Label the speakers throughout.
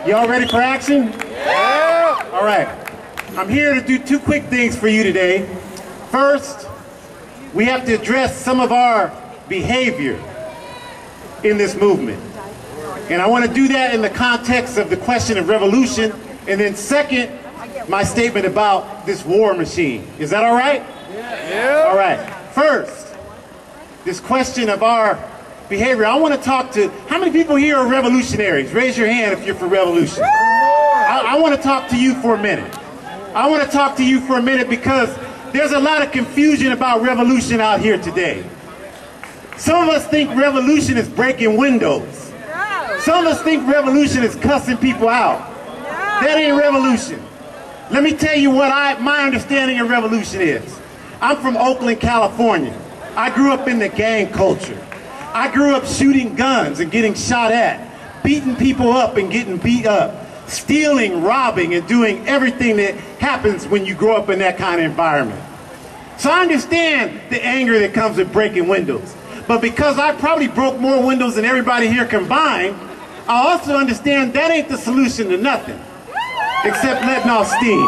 Speaker 1: Y'all ready for action? Yeah! All right. I'm here to do two quick things for you today. First, we have to address some of our behavior in this movement. And I want to do that in the context of the question of revolution. And then second, my statement about this war machine. Is that all right? Yeah. All right. First, this question of our behavior. I want to talk to, how many people here are revolutionaries? Raise your hand if you're for revolution. I want to talk to you for a minute. I want to talk to you for a minute because there's a lot of confusion about revolution out here today. Some of us think revolution is breaking windows. Some of us think revolution is cussing people out. That ain't revolution. Let me tell you what my understanding of revolution is. I'm from Oakland, California. I grew up in the gang culture. I grew up shooting guns and getting shot at, beating people up and getting beat up, stealing, robbing, and doing everything that happens when you grow up in that kind of environment. So I understand the anger that comes with breaking windows. But because I probably broke more windows than everybody here combined, I also understand that ain't the solution to nothing, except letting off steam.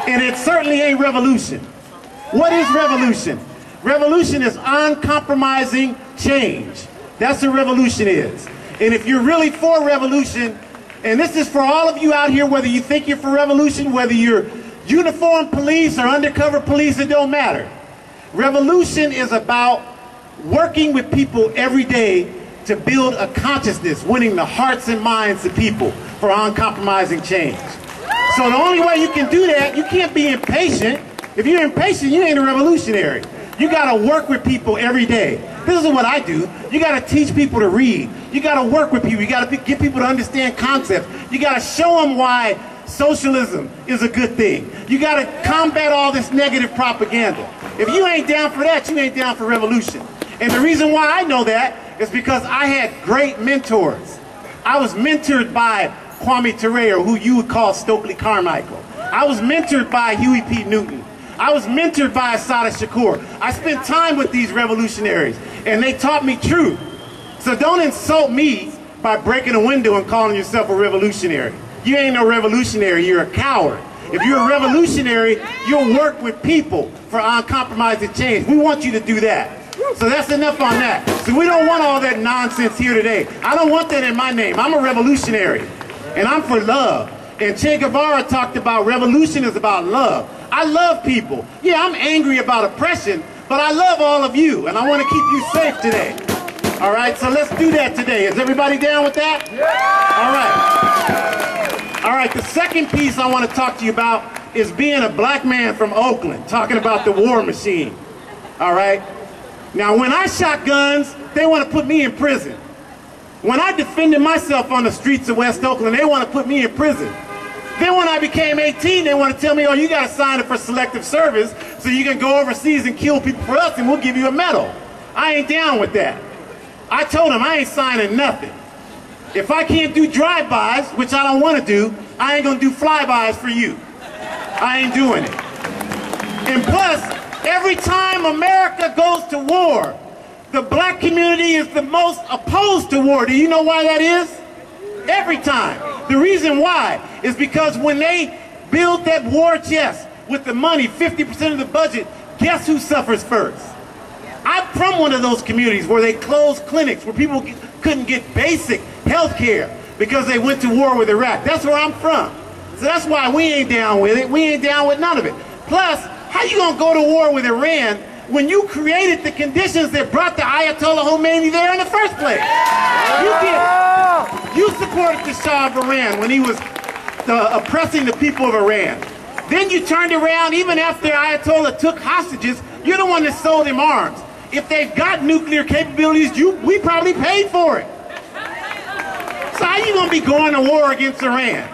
Speaker 1: And it certainly ain't revolution. What is revolution? Revolution is uncompromising change. That's what revolution is. And if you're really for revolution, and this is for all of you out here, whether you think you're for revolution, whether you're uniformed police or undercover police, it don't matter. Revolution is about working with people every day to build a consciousness, winning the hearts and minds of people for uncompromising change. So the only way you can do that, you can't be impatient. If you're impatient, you ain't a revolutionary. You got to work with people every day. This is what I do. You got to teach people to read. You got to work with people. You got to get people to understand concepts. You got to show them why socialism is a good thing. You got to combat all this negative propaganda. If you ain't down for that, you ain't down for revolution. And the reason why I know that is because I had great mentors. I was mentored by Kwame Ture, who you would call Stokely Carmichael. I was mentored by Huey P. Newton. I was mentored by Assata Shakur. I spent time with these revolutionaries, and they taught me truth. So don't insult me by breaking a window and calling yourself a revolutionary. You ain't no revolutionary, you're a coward. If you're a revolutionary, you'll work with people for uncompromising change. We want you to do that. So that's enough on that. So we don't want all that nonsense here today. I don't want that in my name. I'm a revolutionary, and I'm for love. And Che Guevara talked about revolution is about love. I love people. Yeah, I'm angry about oppression, but I love all of you, and I want to keep you safe today. All right, so let's do that today. Is everybody down with that? Yeah! All right. All right, the second piece I want to talk to you about is being a black man from Oakland, talking about the war machine. All right? Now, when I shot guns, they want to put me in prison. When I defended myself on the streets of West Oakland, they want to put me in prison. Then when I became 18, they want to tell me, oh, you got to sign up for selective service so you can go overseas and kill people for us and we'll give you a medal. I ain't down with that. I told them I ain't signing nothing. If I can't do drive-bys, which I don't want to do, I ain't going to do flybys for you. I ain't doing it. And plus, every time America goes to war, the black community is the most opposed to war. Do you know why that is? Every time. The reason why is because when they build that war chest with the money, 50% of the budget, guess who suffers first? I'm from one of those communities where they closed clinics, where people couldn't get basic health care because they went to war with Iraq. That's where I'm from. So that's why we ain't down with it. We ain't down with none of it. Plus, how you gonna go to war with Iran when you created the conditions that brought the Ayatollah Khomeini there in the first place? You did. You supported the Shah of Iran when he was oppressing the people of Iran. Then you turned around, even after Ayatollah took hostages, you're the one that sold him arms. If they've got nuclear capabilities, we probably paid for it. So how you gonna be going to war against Iran?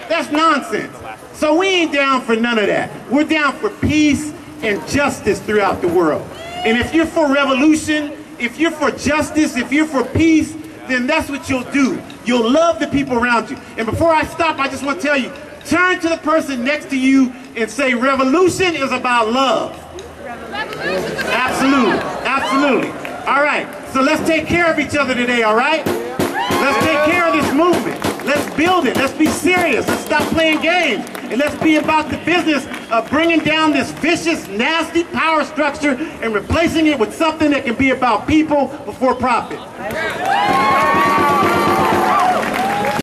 Speaker 1: That's nonsense. So we ain't down for none of that. We're down for peace and justice throughout the world. And if you're for revolution, if you're for justice, if you're for peace, then that's what you'll do. You'll love the people around you. And before I stop, I just want to tell you, turn to the person next to you and say, revolution is about love. Absolutely, absolutely. All right, so let's take care of each other today, all right? Let's take care of this movement. Let's build it. Let's be serious. Let's stop playing games. And let's be about the business of bringing down this vicious, nasty power structure and replacing it with something that can be about people before profit.